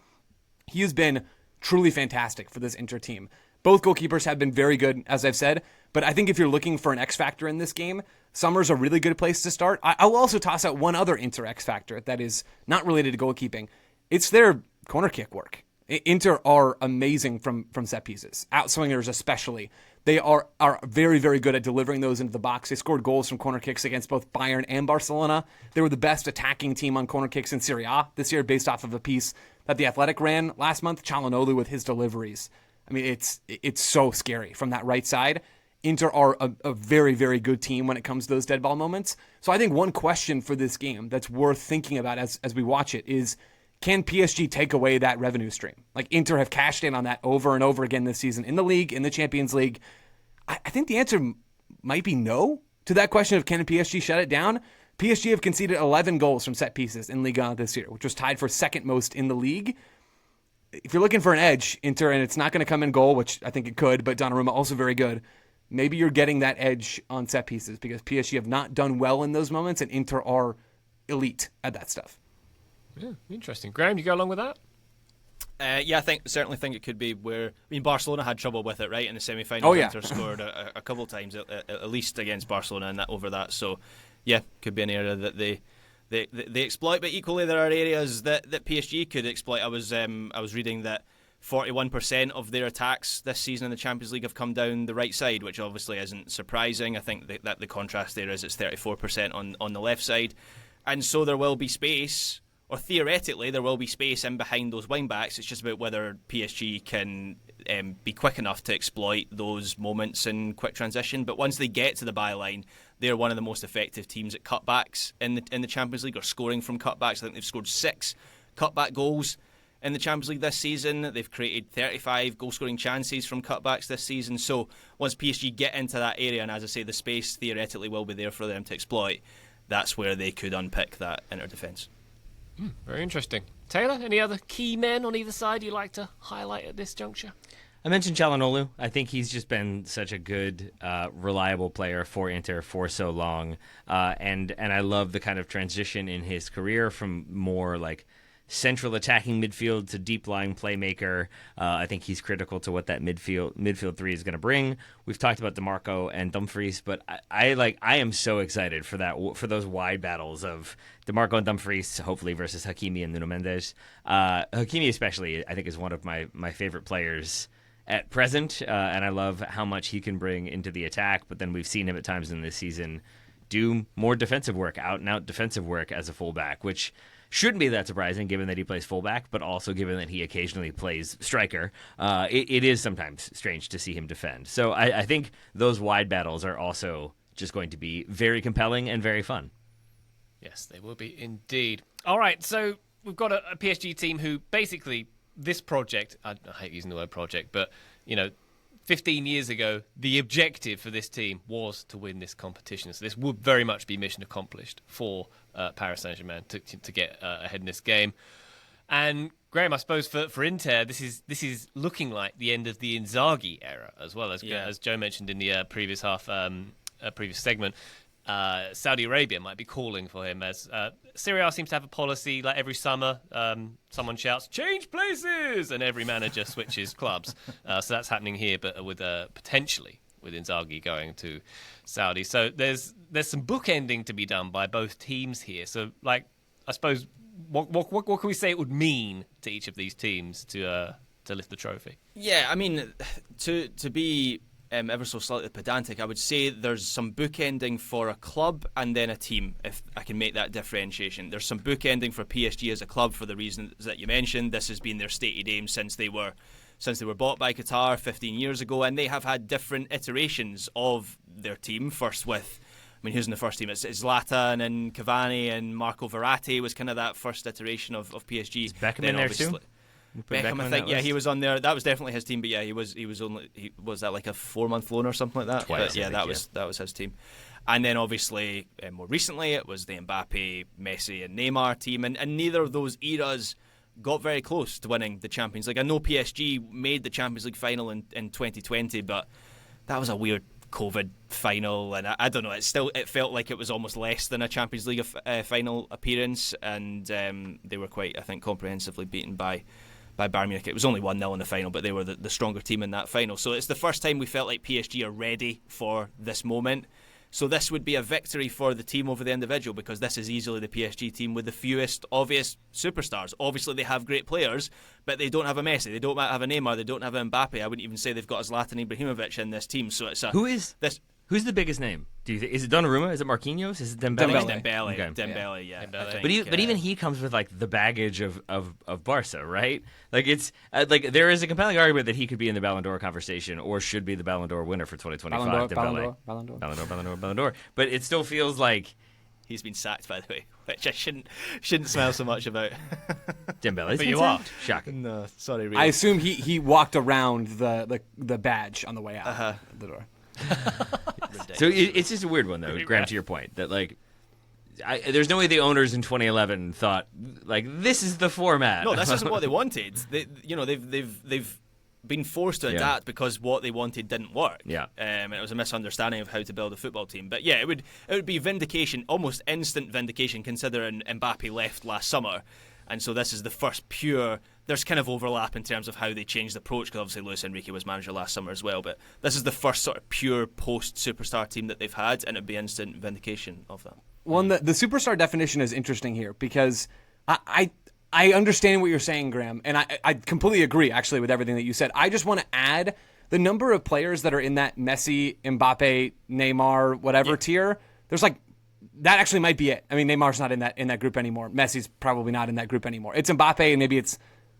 He has been truly fantastic for this Inter team. Both goalkeepers have been very good, as I've said, but I think if you're looking for an X factor in this game, Sommer's a really good place to start. I will also toss out one other Inter X factor that is not related to goalkeeping. It's their corner kick work. Inter are amazing from set pieces, outswingers especially. They are very, very good at delivering those into the box. They scored goals from corner kicks against both Bayern and Barcelona. They were the best attacking team on corner kicks in Serie A this year based off of a piece that The Athletic ran last month, Çalhanoğlu with his deliveries. I mean, it's so scary from that right side. Inter are a very, very good team when it comes to those dead ball moments. So I think one question for this game that's worth thinking about as we watch it is, can PSG take away that revenue stream? Like, Inter have cashed in on that over and over again this season in the league, in the Champions League. I think the answer might be no to that question of can PSG shut it down. PSG have conceded 11 goals from set pieces in Ligue 1 this year, which was tied for second most in the league. If you're looking for an edge, Inter, and it's not going to come in goal, which I think it could, but Donnarumma also very good, maybe you're getting that edge on set pieces because PSG have not done well in those moments, and Inter are elite at that stuff. Yeah, interesting. Graham, you go along with that? Yeah, certainly think it could be where, Barcelona had trouble with it, right, in the semi-finals. Inter scored a couple of times, at least against Barcelona, and over that. So, yeah, could be an area that they exploit, but equally there are areas that PSG could exploit. I was reading that 41% of their attacks this season in the Champions League have come down the right side, which obviously isn't surprising. I think that the contrast there is it's 34% on the left side, and so there will be space. Or theoretically, there will be space in behind those wing-backs. It's just about whether PSG can be quick enough to exploit those moments in quick transition. But once they get to the byline, they're one of the most effective teams at cutbacks in the Champions League, or scoring from cutbacks. I think they've scored 6 cutback goals in the Champions League this season. They've created 35 goal-scoring chances from cutbacks this season. So once PSG get into that area, and as I say, the space theoretically will be there for them to exploit, that's where they could unpick that Inter defence. Very interesting. Taylor, any other key men on either side you'd like to highlight at this juncture? I mentioned Çalhanoğlu. I think he's just been such a good, reliable player for Inter for so long. And I love the kind of transition in his career from more like central attacking midfield to deep-lying playmaker. I think he's critical to what that midfield three is going to bring. We've talked about DeMarco and Dumfries, but I am so excited for those wide battles of DeMarco and Dumfries, hopefully versus Hakimi and Nuno Mendes. Hakimi especially, I think, is one of my favorite players at present, and I love how much he can bring into the attack, but then we've seen him at times in this season do more defensive work, out-and-out defensive work as a fullback, which shouldn't be that surprising given that he plays fullback, but also given that he occasionally plays striker. It is sometimes strange to see him defend. So I think those wide battles are also just going to be very compelling and very fun. Yes, they will be indeed. All right, so we've got a PSG team who basically this project, I hate using the word project, but 15 years ago, the objective for this team was to win this competition. So this would very much be mission accomplished for Paris Saint-Germain to get ahead in this game. And Graham, I suppose for Inter, this is looking like the end of the Inzaghi era as well, as Joe mentioned in the previous segment. Saudi Arabia might be calling for him, as Serie A seems to have a policy like every summer someone shouts change places and every manager switches clubs, so that's happening here, but with potentially with Inzaghi going to Saudi. So there's some bookending to be done by both teams here. So I suppose what can we say it would mean to each of these teams to lift the trophy? Yeah, I mean, to be ever so slightly pedantic, I would say there's some bookending for a club and then a team, if I can make that differentiation. There's some bookending for PSG as a club for the reasons that you mentioned. This has been their stated aim since they were bought by Qatar 15 years ago, and they have had different iterations of their team. First with, who's in the first team? It's Zlatan and Cavani and Marco Verratti was kind of that first iteration of PSG. Is Beckham in there too? Beckham, I think, he was on there. That was definitely his team, but yeah, he was was that like a 4-month loan or something like that? Twice, but yeah, that was his team. And then obviously, more recently, it was the Mbappe, Messi, and Neymar team, and neither of those eras got very close to winning the Champions League. I know PSG made the Champions League final in 2020, but that was a weird COVID final, and I don't know. It felt like it was almost less than a Champions League final appearance, and they were quite, I think, comprehensively beaten by Bayern Munich. It was only 1-0 in the final, but they were the stronger team in that final. So it's the first time we felt like PSG are ready for this moment. So this would be a victory for the team over the individual, because this is easily the PSG team with the fewest obvious superstars. Obviously, they have great players, but they don't have a Messi, they don't have a Neymar, they don't have a Mbappe. I wouldn't even say they've got a Zlatan Ibrahimovic in this team. So it's Who's the biggest name? Do you think? Is it Donnarumma? Is it Marquinhos? Is it Dembele? Dembele. Okay. Dembele, yeah. But even he comes with like the baggage of Barca, right? Like it's like there is a compelling argument that he could be in the Ballon d'Or conversation or should be the Ballon d'Or winner for 2025. Ballon d'Or. But it still feels like he's been sacked, by the way, which I shouldn't smell so much about. Dembele's but you are shocking. No, sorry. Really. I assume he walked around the badge on the way out the door. So it's just a weird one, though, Graham, to your point, that like there's no way the owners in 2011 thought like this is the format. No, this isn't what they wanted. They've been forced to adapt because what they wanted didn't work. Yeah, and it was a misunderstanding of how to build a football team. But yeah, it would be vindication, almost instant vindication, considering Mbappe left last summer. And so this is the first pure. There's kind of overlap in terms of how they changed the approach, because obviously Luis Enrique was manager last summer as well. But this is the first sort of pure post-superstar team that they've had, and it'd be instant vindication of that. Well, the superstar definition is interesting here, because I understand what you're saying, Graham, and I completely agree, actually, with everything that you said. I just want to add the number of players that are in that Messi, Mbappe, Neymar, whatever tier. There's like, that actually might be it. I mean, Neymar's not in that group anymore. Messi's probably not in that group anymore. It's Mbappe, and maybe it's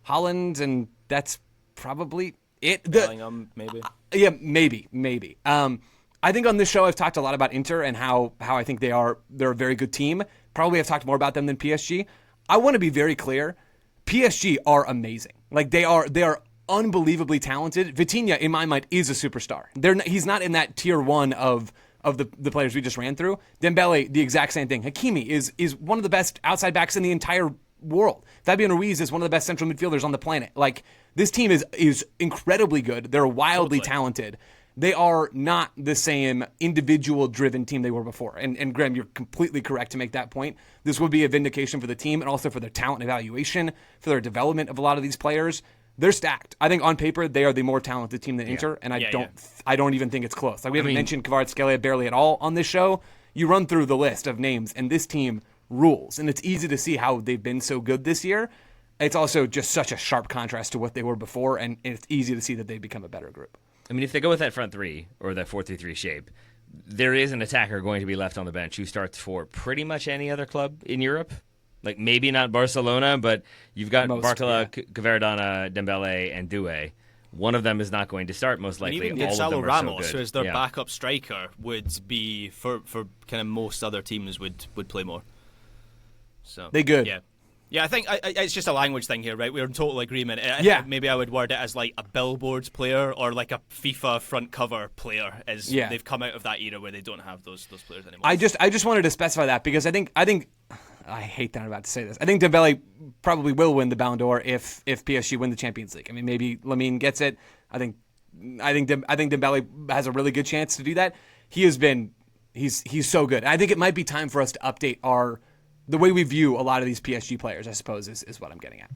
Haaland, and that's probably it. Bellingham, maybe. Yeah, maybe. I think on this show I've talked a lot about Inter and how I think they're a very good team. Probably I've talked more about them than PSG. I want to be very clear. PSG are amazing. Like they are unbelievably talented. Vitinha, in my mind, is a superstar. He's not in that tier one of the players we just ran through. Dembele, the exact same thing. Hakimi is one of the best outside backs in the entire world. Fabian Ruiz is one of the best central midfielders on the planet. Like, this team is incredibly good. They're wildly talented. They are not the same individual-driven team they were before. And Graham, you're completely correct to make that point. This would be a vindication for the team and also for their talent evaluation, for their development of a lot of these players. They're stacked. I think on paper they are the more talented team than Inter, and I don't even think it's close. Like, we haven't mentioned Kvaratskhelia barely at all on this show. You run through the list of names, and this team rules, and it's easy to see how they've been so good this year. It's also just such a sharp contrast to what they were before, and it's easy to see that they've become a better group. I mean, if they go with that front three or that 4-3-3 shape, there is an attacker going to be left on the bench who starts for pretty much any other club in Europe. Like, maybe not Barcelona, but you've got Barcola, Kvaradskhelia, Dembele, and Doué. One of them is not going to start, most likely. And even all Gonzalo of them Ramos, are so who good. is their backup striker, would be, for kind of most other teams, would play more. So they good. Yeah, I think it's just a language thing here, right? We're in total agreement. Maybe I would word it as like a billboards player or like a FIFA front cover player, as they've come out of that era where they don't have those players anymore. I just wanted to specify that because I think I hate that I'm about to say this. I think Dembele probably will win the Ballon d'Or if PSG win the Champions League. I mean, maybe Lamine gets it. I think Dembele has a really good chance to do that. He's so good. I think it might be time for us to update the way we view a lot of these PSG players, I suppose, is what I'm getting at.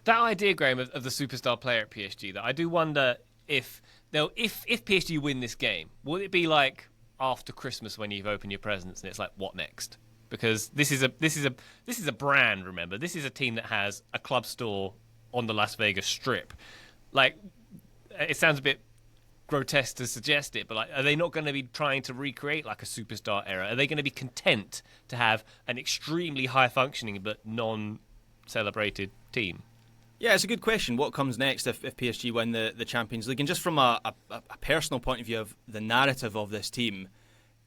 That idea, Graham, of the superstar player at PSG, that I do wonder if PSG win this game, will it be like after Christmas when you've opened your presents and it's like, what next? Because this is a brand, remember. This is a team that has a club store on the Las Vegas Strip. Like, it sounds a bit grotesque to suggest it, but like, are they not going to be trying to recreate like a superstar era? Are they going to be content to have an extremely high functioning but non-celebrated team? Yeah, it's a good question. What comes next if PSG win the Champions League? And just from a personal point of view of the narrative of this team,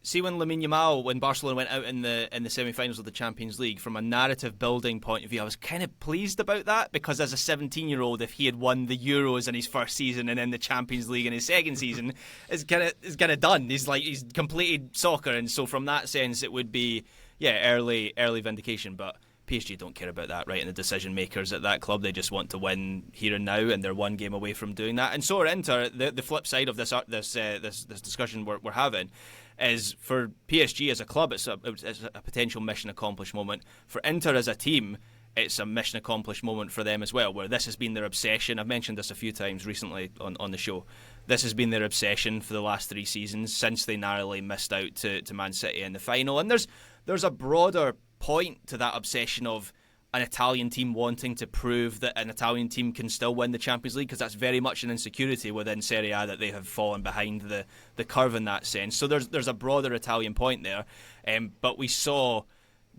see when when Barcelona went out in the semi-finals of the Champions League, from a narrative building point of view, I was kind of pleased about that, because as a 17-year-old, if he had won the Euros in his first season and then the Champions League in his second season, it's kind of done. He's completed soccer, and so from that sense, it would be early vindication, but. PSG don't care about that, right? And the decision makers at that club, they just want to win here and now, and they're one game away from doing that. And so are Inter. The flip side of this discussion we're having is, for PSG as a club, it's a potential mission accomplished moment. For Inter as a team, it's a mission accomplished moment for them as well, where this has been their obsession. I've mentioned this a few times recently on the show. This has been their obsession for the last 3 seasons, since they narrowly missed out to Man City in the final. And there's a broader point to that obsession of an Italian team wanting to prove that an Italian team can still win the Champions League, because that's very much an insecurity within Serie A, that they have fallen behind the curve in that sense. So there's a broader Italian point there, but we saw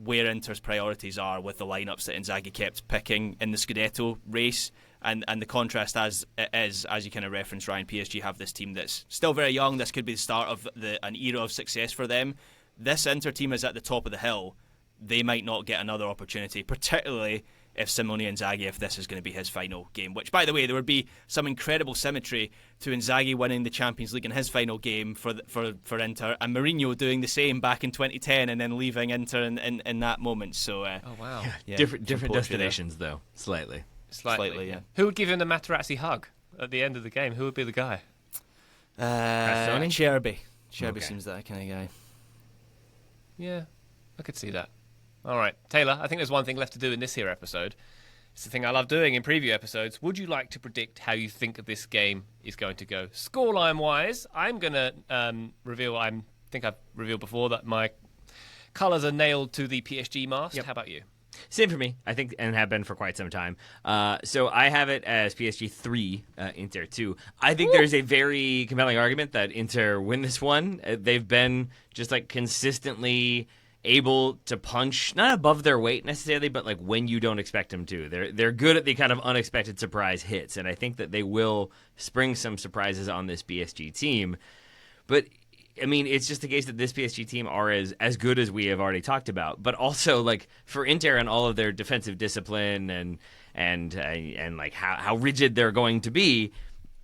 where Inter's priorities are with the lineups that Inzaghi kept picking in the Scudetto race, and the contrast as you kind of referenced, Ryan. PSG have this team that's still very young. This could be the start of an era of success for them. This Inter team is at the top of the hill. They might not get another opportunity, particularly if Simone Inzaghi, if this is going to be his final game. Which, by the way, there would be some incredible symmetry to Inzaghi winning the Champions League in his final game for Inter, and Mourinho doing the same back in 2010 and then leaving Inter in that moment. So, oh wow, yeah, different destinations though, slightly, yeah. Who would give him the Materazzi hug at the end of the game? Who would be the guy? Cherby. Cherby Okay. seems that kind of guy. Yeah, I could see that. All right, Taylor, I think there's one thing left to do in this here episode. It's the thing I love doing in preview episodes. Would you like to predict how you think this game is going to go? Scoreline-wise, I'm going to reveal, I think I've revealed before, that my colours are nailed to the PSG mast. Yep. How about you? Same for me, I think, and have been for quite some time. So I have it as PSG 3, Inter 2. I think there's a very compelling argument that Inter win this one. They've been just like consistently able to punch, not above their weight necessarily, but like when you don't expect them to. They're good at the kind of unexpected surprise hits, and I think that they will spring some surprises on this PSG team. But I mean, it's just the case that this PSG team are as good as we have already talked about, but also like for Inter and all of their defensive discipline and like how rigid they're going to be,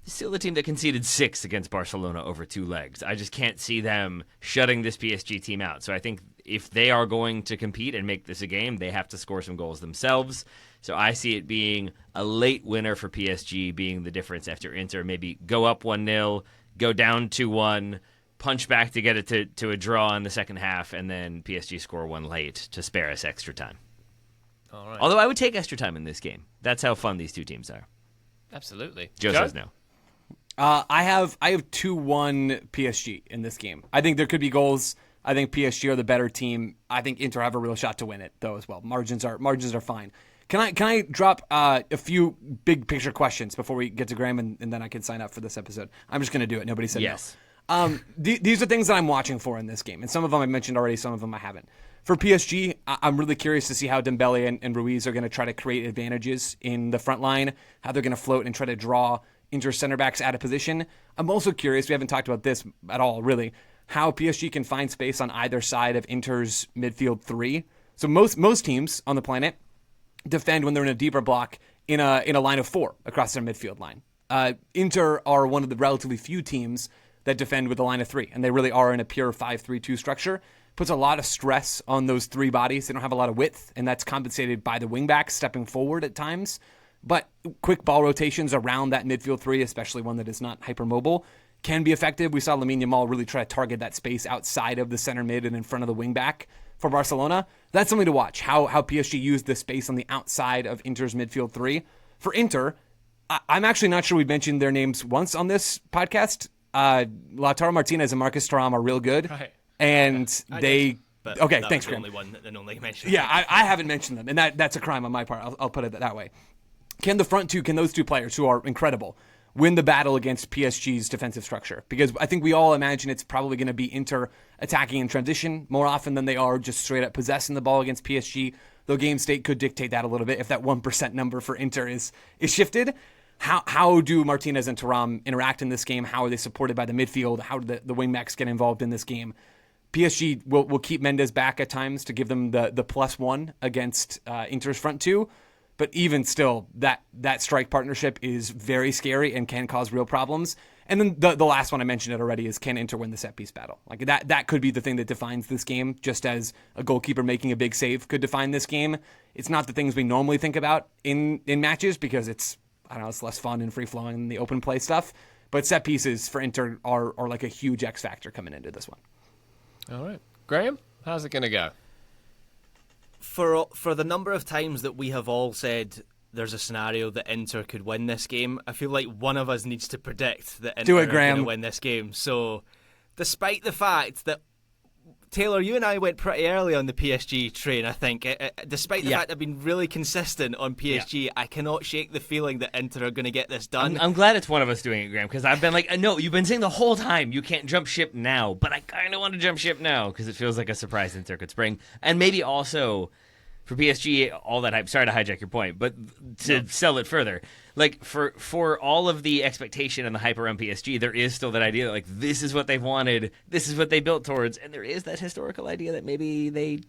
still the team that conceded 6 against Barcelona over 2 legs. I just can't see them shutting this PSG team out. So I think if they are going to compete and make this a game, they have to score some goals themselves. So I see it being a late winner for PSG, being the difference after Inter maybe go up 1-0, go down 2-1, punch back to get it to a draw in the second half, and then PSG score 1 late to spare us extra time. All right. Although I would take extra time in this game. That's how fun these two teams are. Absolutely. Joe says no. I have 2-1 PSG in this game. I think there could be goals. I think PSG are the better team. I think Inter have a real shot to win it though as well. Margins are fine. Can I drop a few big picture questions before we get to Graham, and then I can sign up for this episode? I'm just going to do it. Nobody said yes. No. These are things that I'm watching for in this game, and some of them I mentioned already, some of them I haven't. For PSG, I'm really curious to see how Dembele and Ruiz are going to try to create advantages in the front line, how they're going to float and try to draw Inter center backs out of position. I'm also curious, we haven't talked about this at all, really, how PSG can find space on either side of Inter's midfield 3. So most teams on the planet defend when they're in a deeper block in a line of 4 across their midfield line. Inter are one of the relatively few teams that defend with a line of 3, and they really are in a pure 5-3-2 structure. Puts a lot of stress on those 3 bodies. They don't have a lot of width, and that's compensated by the wingbacks stepping forward at times. But quick ball rotations around that midfield 3, especially one that is not hypermobile, can be effective. We saw Lamine Yamal really try to target that space outside of the center mid and in front of the wingback for Barcelona. That's something to watch, how PSG used the space on the outside of Inter's midfield 3. For Inter, I'm actually not sure we've mentioned their names once on this podcast. Lautaro Martinez and Marcus Thuram are real good. Right. And okay, thanks, the Graham. only one that only mentioned. Yeah, I haven't mentioned them, and that's a crime on my part. I'll put it that way. Can those two players who are incredible win the battle against PSG's defensive structure. Because I think we all imagine it's probably going to be Inter attacking in transition more often than they are just straight up possessing the ball against PSG, though game state could dictate that a little bit if that 1% number for Inter is shifted. How do Martinez and Thuram interact in this game? How are they supported by the midfield? How do the wingbacks get involved in this game? PSG will keep Mendes back at times to give them the +1 against Inter's front two. But even still, that strike partnership is very scary and can cause real problems. And then the last one I mentioned it already is, can Inter win the set piece battle? Like that could be the thing that defines this game, just as a goalkeeper making a big save could define this game. It's not the things we normally think about in matches because it's less fun and free flowing than the open play stuff. But set pieces for Inter are like a huge X factor coming into this one. All right, Graham, how's it gonna go? For the number of times that we have all said there's a scenario that Inter could win this game, I feel like one of us needs to predict that Inter are going to win this game. So, despite the fact that, Taylor, you and I went pretty early on the PSG train, I think. Despite the fact I've been really consistent on PSG, I cannot shake the feeling that Inter are going to get this done. I'm glad it's one of us doing it, Graham, because I've been like, no, you've been saying the whole time you can't jump ship now, but I kind of want to jump ship now because it feels like a surprise Inter could spring. And maybe also, for PSG, all that hype, sorry to hijack your point, but to sell it further, like for all of the expectation and the hype around PSG, there is still that idea that like this is what they've wanted, this is what they built towards, and there is that historical idea that maybe they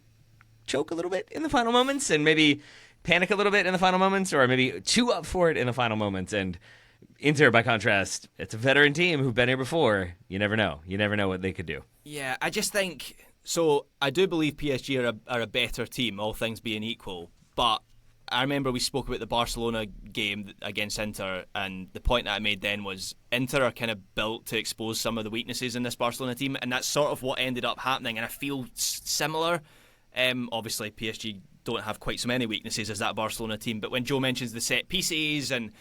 choke a little bit in the final moments and maybe panic a little bit in the final moments, or maybe too up for it in the final moments. And Inter, by contrast, it's a veteran team who've been here before. You never know. You never know what they could do. Yeah, I just think... So, I do believe PSG are a better team, all things being equal, but I remember we spoke about the Barcelona game against Inter, and the point that I made then was Inter are kind of built to expose some of the weaknesses in this Barcelona team, and that's sort of what ended up happening, and I feel similar. Obviously, PSG don't have quite so many weaknesses as that Barcelona team, but when Joe mentions the set pieces and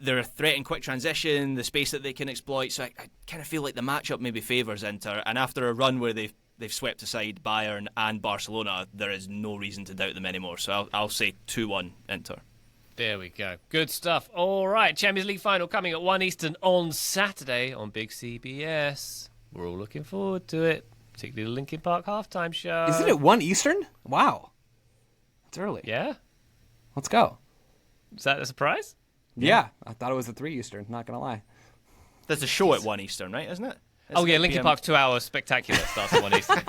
their threat in quick transition, the space that they can exploit, so I kind of feel like the matchup maybe favours Inter, and after a run where they've swept aside Bayern and Barcelona, there is no reason to doubt them anymore. So I'll say 2-1 Inter. There we go. Good stuff. All right, Champions League final coming at 1 Eastern on Saturday on Big CBS. We're all looking forward to it, particularly the Linkin Park halftime show. Is it at 1 Eastern? Wow. That's early. Yeah. Let's go. Is that a surprise? Yeah. I thought it was at 3 Eastern, not going to lie. There's a show at 1 Eastern, right? Isn't it? Oh yeah, Linkin Park's 2 hour spectacular starts at 1 Eastern.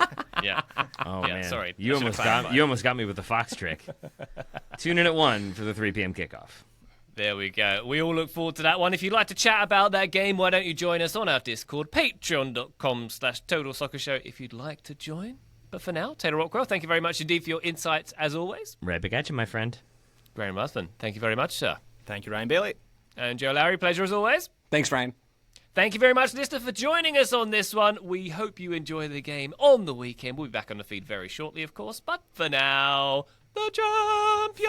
Yeah. Oh yeah, man, sorry. You almost got me with the Fox trick. Tune in at 1 for the 3 p.m. kickoff. There we go. We all look forward to that one. If you'd like to chat about that game, why don't you join us on our Discord, patreon.com/Total Soccer Show if you'd like to join. But for now, Taylor Rockwell, thank you very much indeed for your insights as always. Right back at you, my friend. Graham Ruthven, thank you very much, sir. Thank you, Ryan Bailey. And Joe Lowry, pleasure as always. Thanks, Ryan. Thank you very much, listener, for joining us on this one. We hope you enjoy the game on the weekend. We'll be back on the feed very shortly, of course. But for now, the champions!